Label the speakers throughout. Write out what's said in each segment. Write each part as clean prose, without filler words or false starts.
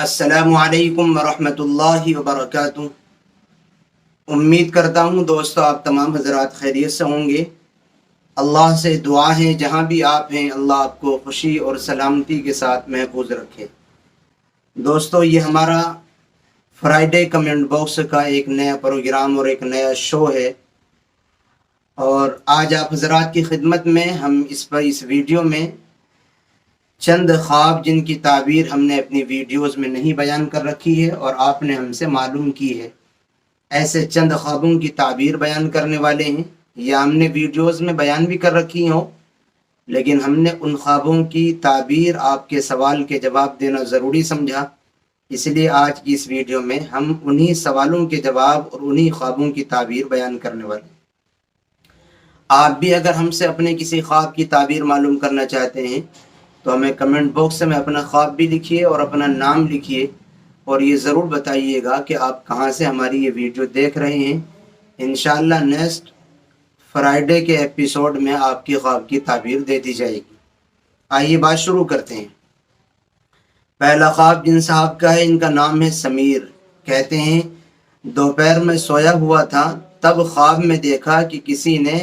Speaker 1: السلام علیکم ورحمۃ اللہ وبرکاتہ۔ امید کرتا ہوں دوستو آپ تمام حضرات خیریت سے ہوں گے۔ اللہ سے دعا ہے جہاں بھی آپ ہیں اللہ آپ کو خوشی اور سلامتی کے ساتھ محفوظ رکھے۔ دوستو یہ ہمارا فرائیڈے کمنٹ باکس کا ایک نیا پروگرام اور ایک نیا شو ہے، اور آج آپ حضرات کی خدمت میں ہم اس ویڈیو میں چند خواب جن کی تعبیر ہم نے اپنی ویڈیوز میں نہیں بیان کر رکھی ہے اور آپ نے ہم سے معلوم کی ہے، ایسے چند خوابوں کی تعبیر بیان کرنے والے ہیں۔ یا ہم نے ویڈیوز میں بیان بھی کر رکھی ہوں، لیکن ہم نے ان خوابوں کی تعبیر آپ کے سوال کے جواب دینا ضروری سمجھا، اس لیے آج کی اس ویڈیو میں ہم انہی سوالوں کے جواب اور انہی خوابوں کی تعبیر بیان کرنے والے ہیں۔ آپ بھی اگر ہم سے اپنے کسی خواب کی تعبیر معلوم کرنا چاہتے ہیں تو ہمیں کمنٹ باکس میں اپنا خواب بھی لکھیے اور اپنا نام لکھیے، اور یہ ضرور بتائیے گا کہ آپ کہاں سے ہماری یہ ویڈیو دیکھ رہے ہیں۔ انشاءاللہ نیکسٹ فرائیڈے کے ایپیسوڈ میں آپ کی خواب کی تعبیر دے دی جائے گی۔ آئیے بات شروع کرتے ہیں۔ پہلا خواب جن صاحب کا ہے، ان کا نام ہے سمیر۔ کہتے ہیں دوپہر میں سویا ہوا تھا، تب خواب میں دیکھا کہ کسی نے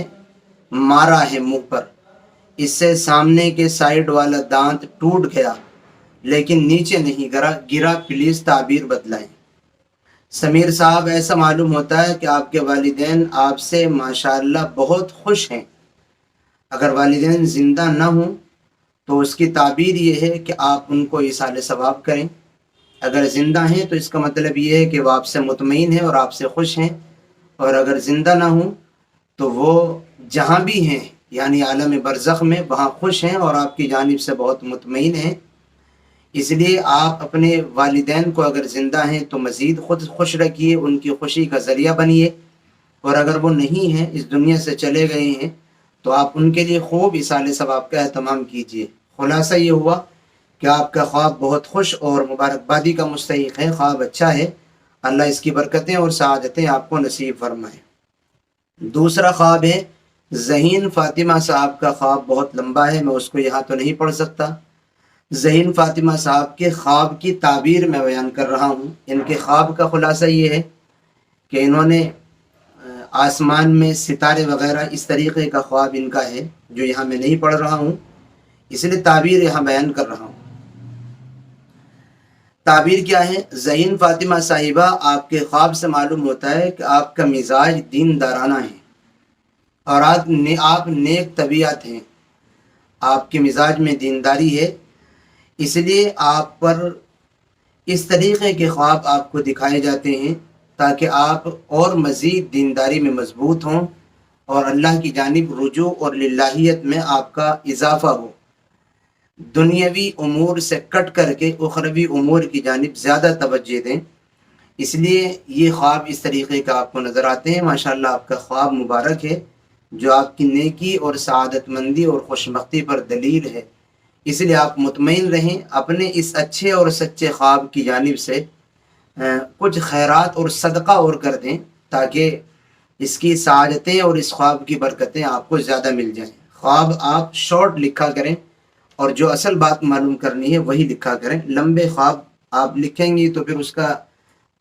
Speaker 1: مارا ہے منہ پر، اس سے سامنے کے سائیڈ والا دانت ٹوٹ گیا لیکن نیچے نہیں گرا، پلیز تعبیر بتلائیں۔ سمیر صاحب، ایسا معلوم ہوتا ہے کہ آپ کے والدین آپ سے ماشاءاللہ بہت خوش ہیں۔ اگر والدین زندہ نہ ہوں تو اس کی تعبیر یہ ہے کہ آپ ان کو ایصال ثواب کریں، اگر زندہ ہیں تو اس کا مطلب یہ ہے کہ وہ آپ سے مطمئن ہیں اور آپ سے خوش ہیں، اور اگر زندہ نہ ہوں تو وہ جہاں بھی ہیں یعنی عالم برزخ میں وہاں خوش ہیں اور آپ کی جانب سے بہت مطمئن ہیں۔ اس لیے آپ اپنے والدین کو اگر زندہ ہیں تو مزید خود خوش رکھیے، ان کی خوشی کا ذریعہ بنیے، اور اگر وہ نہیں ہیں، اس دنیا سے چلے گئے ہیں، تو آپ ان کے لیے خوب ایصال ثواب کا اہتمام کیجیے۔ خلاصہ یہ ہوا کہ آپ کا خواب بہت خوش اور مبارکبادی کا مستحق ہے، خواب اچھا ہے، اللہ اس کی برکتیں اور سعادتیں آپ کو نصیب فرمائے۔ دوسرا خواب ہے ذہین فاطمہ صاحب کا۔ خواب بہت لمبا ہے، میں اس کو یہاں تو نہیں پڑھ سکتا۔ ذہین فاطمہ صاحب کے خواب کی تعبیر میں بیان کر رہا ہوں۔ ان کے خواب کا خلاصہ یہ ہے کہ انہوں نے آسمان میں ستارے وغیرہ اس طریقے کا خواب ان کا ہے جو یہاں میں نہیں پڑھ رہا ہوں، اس لیے تعبیر یہاں بیان کر رہا ہوں۔ تعبیر کیا ہے؟ ذہین فاطمہ صاحبہ، آپ کے خواب سے معلوم ہوتا ہے کہ آپ کا مزاج دین دارانہ ہے اور آپ نیک طبیعت ہیں، آپ کے مزاج میں دینداری ہے، اس لیے آپ پر اس طریقے کے خواب آپ کو دکھائے جاتے ہیں تاکہ آپ اور مزید دینداری میں مضبوط ہوں اور اللہ کی جانب رجوع اور للہیت میں آپ کا اضافہ ہو، دنیاوی امور سے کٹ کر کے اخروی امور کی جانب زیادہ توجہ دیں۔ اس لیے یہ خواب اس طریقے کا آپ کو نظر آتے ہیں۔ ماشاءاللہ آپ کا خواب مبارک ہے جو آپ کی نیکی اور سعادت مندی اور خوشبختی پر دلیل ہے، اس لیے آپ مطمئن رہیں، اپنے اس اچھے اور سچے خواب کی جانب سے کچھ خیرات اور صدقہ اور کر دیں تاکہ اس کی سعادتیں اور اس خواب کی برکتیں آپ کو زیادہ مل جائیں۔ خواب آپ شارٹ لکھا کریں اور جو اصل بات معلوم کرنی ہے وہی لکھا کریں۔ لمبے خواب آپ لکھیں گی تو پھر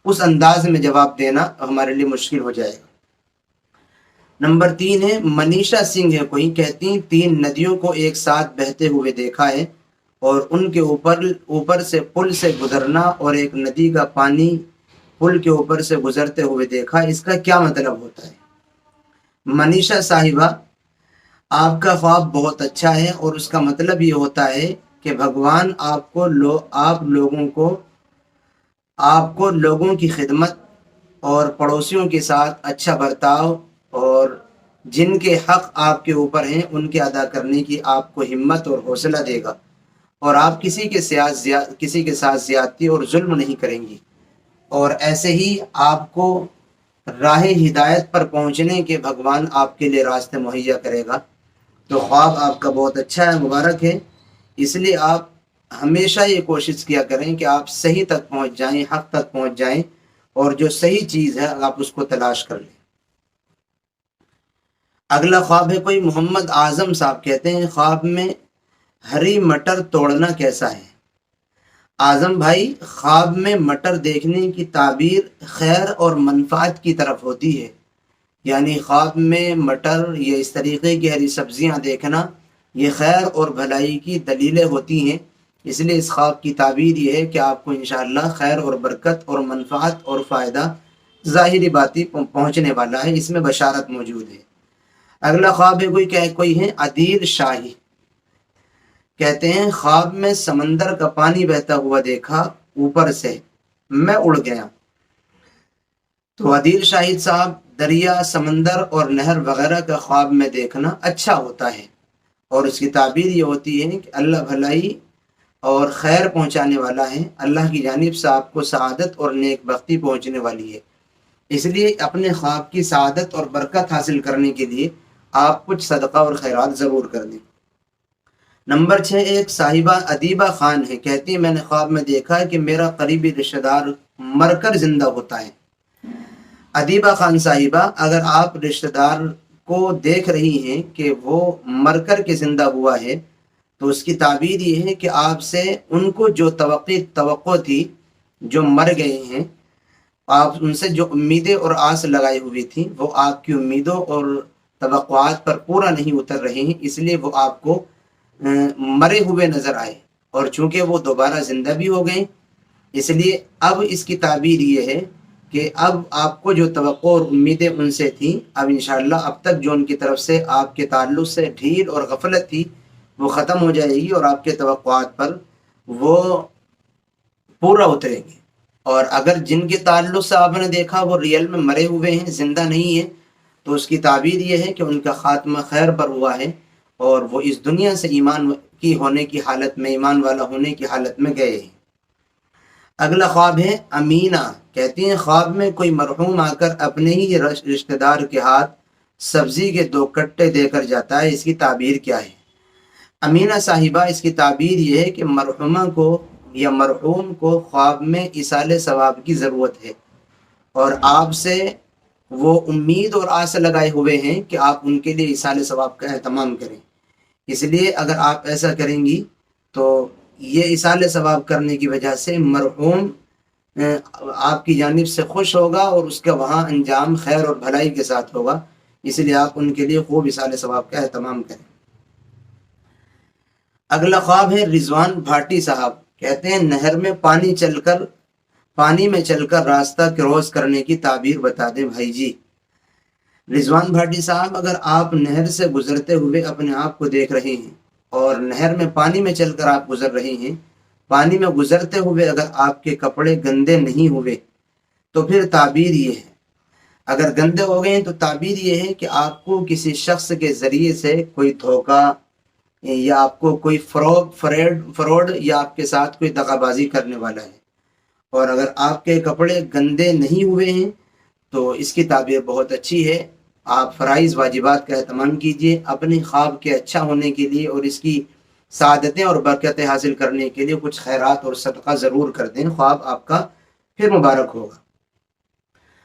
Speaker 1: اس انداز میں جواب دینا ہمارے لیے مشکل ہو جائے گا۔ نمبر 3 ہے منیشا سنگھ ہے کوئی، کہتی ہیں 3 ندیوں کو ایک ساتھ بہتے ہوئے دیکھا ہے اور ان کے اوپر سے پل سے گزرنا، اور ایک ندی کا پانی پل کے اوپر سے گزرتے ہوئے دیکھا، اس کا کیا مطلب ہوتا ہے؟ منیشا صاحبہ، آپ کا خواب بہت اچھا ہے اور اس کا مطلب یہ ہوتا ہے کہ بھگوان آپ کو لوگوں کی خدمت اور پڑوسیوں کے ساتھ اچھا برتاؤ اور جن کے حق آپ کے اوپر ہیں ان کے ادا کرنے کی آپ کو ہمت اور حوصلہ دے گا، اور آپ کسی کے ساتھ زیادتی اور ظلم نہیں کریں گی، اور ایسے ہی آپ کو راہ ہدایت پر پہنچنے کے بھگوان آپ کے لیے راستے مہیا کرے گا۔ تو خواب آپ کا بہت اچھا ہے، مبارک ہے، اس لیے آپ ہمیشہ یہ کوشش کیا کریں کہ آپ صحیح تک پہنچ جائیں، حق تک پہنچ جائیں، اور جو صحیح چیز ہے آپ اس کو تلاش کر لیں۔ اگلا خواب ہے کوئی محمد اعظم صاحب، کہتے ہیں خواب میں ہری مٹر توڑنا کیسا ہے؟ اعظم بھائی، خواب میں مٹر دیکھنے کی تعبیر خیر اور منفعت کی طرف ہوتی ہے، یعنی خواب میں مٹر یا اس طریقے کی ہری سبزیاں دیکھنا یہ خیر اور بھلائی کی دلیلیں ہوتی ہیں۔ اس لیے اس خواب کی تعبیر یہ ہے کہ آپ کو انشاءاللہ خیر اور برکت اور منفعت اور فائدہ ظاہری باتی پہنچنے والا ہے، اس میں بشارت موجود ہے۔ اگلا خواب ہے کوئی ہے عدیل شاہی، کہتے ہیں خواب میں سمندر کا پانی بہتا ہوا دیکھا اوپر سے، میں اڑ گیا۔ تو عدیل شاہد صاحب، دریا، سمندر اور نہر وغیرہ کا خواب میں دیکھنا اچھا ہوتا ہے، اور اس کی تعبیر یہ ہوتی ہے کہ اللہ بھلائی اور خیر پہنچانے والا ہے، اللہ کی جانب سے آپ کو سعادت اور نیک بختی پہنچنے والی ہے۔ اس لیے اپنے خواب کی سعادت اور برکت حاصل کرنے کے لیے آپ کچھ صدقہ اور خیرات ضرور کر دیں۔ نمبر 6 ایک صاحبہ ادیبہ خان ہے، کہتی ہیں میں نے خواب میں دیکھا کہ میرا قریبی رشتہ دار مر کر زندہ ہوتا ہے۔ ادیبہ خان صاحبہ، اگر آپ رشتہ دار کو دیکھ رہی ہیں کہ وہ مر کر کے زندہ ہوا ہے تو اس کی تعبیر یہ ہے کہ آپ سے ان کو جو توقع تھی، جو مر گئے ہیں، آپ ان سے جو امیدیں اور آس لگائی ہوئی تھیں وہ آپ کی امیدوں اور توقعات پر پورا نہیں اتر رہے ہیں، اس لیے وہ آپ کو مرے ہوئے نظر آئے، اور چونکہ وہ دوبارہ زندہ بھی ہو گئے، اس لیے اب اس کی تعبیر یہ ہے کہ اب آپ کو جو توقع اور امیدیں ان سے تھیں، اب انشاءاللہ اب تک جو ان کی طرف سے آپ کے تعلق سے ڈھیل اور غفلت تھی وہ ختم ہو جائے گی، اور آپ کے توقعات پر وہ پورا اتریں گے۔ اور اگر جن کے تعلق سے آپ نے دیکھا وہ ریئل میں مرے ہوئے ہیں، زندہ نہیں ہیں، تو اس کی تعبیر یہ ہے کہ ان کا خاتمہ خیر پر ہوا ہے، اور وہ اس دنیا سے ایمان کی ہونے کی حالت میں، ایمان والا ہونے کی حالت میں گئے ہیں۔ اگلا خواب ہے امینہ، کہتی ہیں خواب میں کوئی مرحوم آ کر اپنے ہی رشتہ دار کے ہاتھ سبزی کے 2 کٹے دے کر جاتا ہے، اس کی تعبیر کیا ہے؟ امینہ صاحبہ، اس کی تعبیر یہ ہے کہ مرحومہ کو یا مرحوم کو خواب میں ایصال ثواب کی ضرورت ہے، اور آپ سے وہ امید اور آس لگائے ہوئے ہیں کہ آپ ان کے لیے ایصال ثواب کا اہتمام کریں۔ اس لیے اگر آپ ایسا کریں گی تو یہ ایصال ثواب کرنے کی وجہ سے مرحوم آپ کی جانب سے خوش ہوگا، اور اس کا وہاں انجام خیر اور بھلائی کے ساتھ ہوگا، اس لیے آپ ان کے لیے خوب ایصال ثواب کا اہتمام کریں۔ اگلا خواب ہے رضوان بھاٹی صاحب، کہتے ہیں نہر میں پانی میں چل کر راستہ کراس کرنے کی تعبیر بتا دیں بھائی جی۔ رضوان بھاٹی صاحب، اگر آپ نہر سے گزرتے ہوئے اپنے آپ کو دیکھ رہے ہیں، اور نہر میں پانی میں چل کر آپ گزر رہے ہیں، پانی میں گزرتے ہوئے اگر آپ کے کپڑے گندے نہیں ہوئے تو پھر تعبیر یہ ہے، اگر گندے ہو گئے ہیں تو تعبیر یہ ہے کہ آپ کو کسی شخص کے ذریعے سے کوئی دھوکہ یا آپ کو کوئی فراڈ یا آپ کے ساتھ کوئی دغا بازی کرنے والا ہے۔ اور اگر آپ کے کپڑے گندے نہیں ہوئے ہیں تو اس کی تعبیر بہت اچھی ہے، آپ فرائض واجبات کا اہتمام کیجئے، اپنے خواب کے اچھا ہونے کے لیے اور اس کی سعادتیں اور برکتیں حاصل کرنے کے لیے کچھ خیرات اور صدقہ ضرور کر دیں، خواب آپ کا پھر مبارک ہوگا۔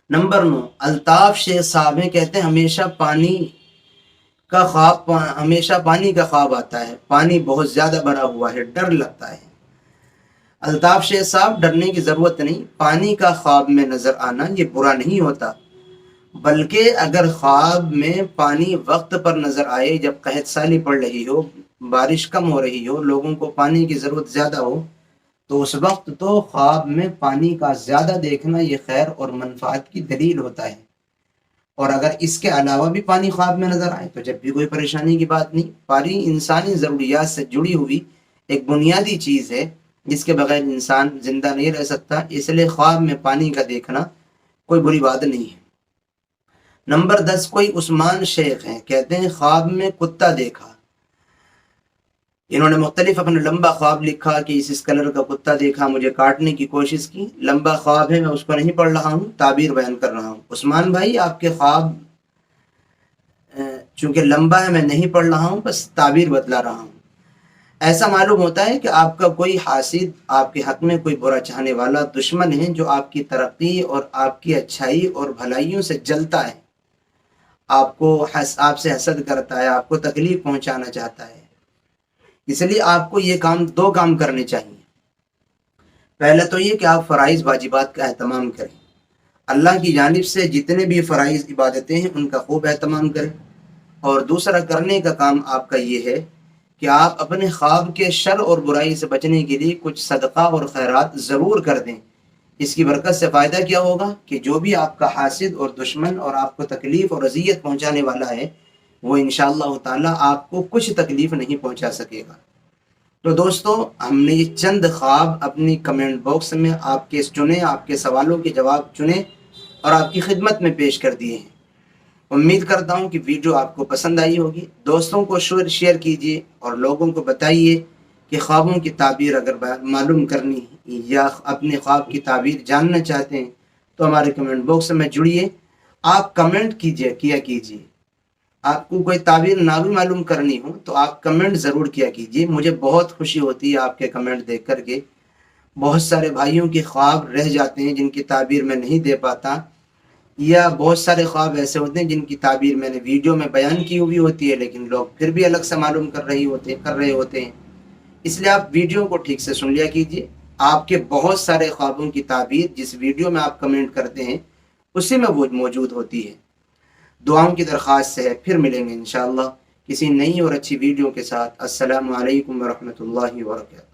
Speaker 1: نمبر 9 الطاف شیخ صاحب ہیں، کہتے ہیں ہمیشہ پانی کا خواب آتا ہے، پانی بہت زیادہ بھرا ہوا ہے، ڈر لگتا ہے۔ الطاف شیخ صاحب، ڈرنے کی ضرورت نہیں، پانی کا خواب میں نظر آنا یہ برا نہیں ہوتا، بلکہ اگر خواب میں پانی وقت پر نظر آئے، جب قحط سالی پڑ رہی ہو، بارش کم ہو رہی ہو، لوگوں کو پانی کی ضرورت زیادہ ہو، تو اس وقت تو خواب میں پانی کا زیادہ دیکھنا یہ خیر اور منفعت کی دلیل ہوتا ہے۔ اور اگر اس کے علاوہ بھی پانی خواب میں نظر آئے تو جب بھی کوئی پریشانی کی بات نہیں، پانی انسانی ضروریات سے جڑی ہوئی ایک بنیادی چیز ہے جس کے بغیر انسان زندہ نہیں رہ سکتا، اس لیے خواب میں پانی کا دیکھنا کوئی بری بات نہیں ہے۔ نمبر 10 کوئی عثمان شیخ ہیں، کہتے ہیں خواب میں کتا دیکھا، انہوں نے مختلف اپنا لمبا خواب لکھا کہ اس کلر کا کتا دیکھا، مجھے کاٹنے کی کوشش کی، لمبا خواب ہے، میں اس کو نہیں پڑھ رہا ہوں، تعبیر بیان کر رہا ہوں۔ عثمان بھائی، آپ کے خواب چونکہ لمبا ہے میں نہیں پڑھ رہا ہوں، بس تعبیر بتلا رہا ہوں۔ ایسا معلوم ہوتا ہے کہ آپ کا کوئی حاسد، آپ کے حق میں کوئی برا چاہنے والا دشمن ہے جو آپ کی ترقی اور آپ کی اچھائی اور بھلائیوں سے جلتا ہے، آپ سے حسد کرتا ہے، آپ کو تکلیف پہنچانا چاہتا ہے۔ اس لیے آپ کو یہ 2 کام کرنے چاہیے۔ پہلے تو یہ کہ آپ فرائض واجبات کا اہتمام کریں، اللہ کی جانب سے جتنے بھی فرائض عبادتیں ہیں ان کا خوب اہتمام کریں۔ اور دوسرا کرنے کا کام آپ کا یہ ہے کہ آپ اپنے خواب کے شر اور برائی سے بچنے کے لیے کچھ صدقہ اور خیرات ضرور کر دیں۔ اس کی برکت سے فائدہ کیا ہوگا کہ جو بھی آپ کا حاسد اور دشمن اور آپ کو تکلیف اور اذیت پہنچانے والا ہے وہ انشاءاللہ تعالی آپ کو کچھ تکلیف نہیں پہنچا سکے گا۔ تو دوستو، ہم نے یہ چند خواب اپنی کمنٹ باکس میں آپ کے چنے، آپ کے سوالوں کے جواب چنے اور آپ کی خدمت میں پیش کر دیے ہیں۔ امید کرتا ہوں کہ ویڈیو آپ کو پسند آئی ہوگی۔ دوستوں کو شیئر کیجیے اور لوگوں کو بتائیے کہ خوابوں کی تعبیر اگر معلوم کرنی یا اپنے خواب کی تعبیر جاننا چاہتے ہیں تو ہمارے کمنٹ باکس میں جڑیے، آپ کمنٹ کیجیے۔ آپ کو کوئی تعبیر نہ بھی معلوم کرنی ہو تو آپ کمنٹ ضرور کیا کیجیے، مجھے بہت خوشی ہوتی ہے آپ کے کمنٹ دیکھ کر کے۔ بہت سارے بھائیوں کے خواب رہ جاتے ہیں جن کی تعبیر میں نہیں دے پاتا، یا بہت سارے خواب ایسے ہوتے ہیں جن کی تعبیر میں نے ویڈیو میں بیان کی ہوئی ہوتی ہے لیکن لوگ پھر بھی الگ سے معلوم کر رہے ہوتے ہیں۔ اس لیے آپ ویڈیو کو ٹھیک سے سن لیا کیجیے۔ آپ کے بہت سارے خوابوں کی تعبیر جس ویڈیو میں آپ کمنٹ کرتے ہیں اسی میں وہ موجود ہوتی ہے۔ دعاؤں کی درخواست سے ہے، پھر ملیں گے انشاءاللہ کسی نئی اور اچھی ویڈیو کے ساتھ۔ السلام علیکم ورحمۃ اللہ وبرکاتہ۔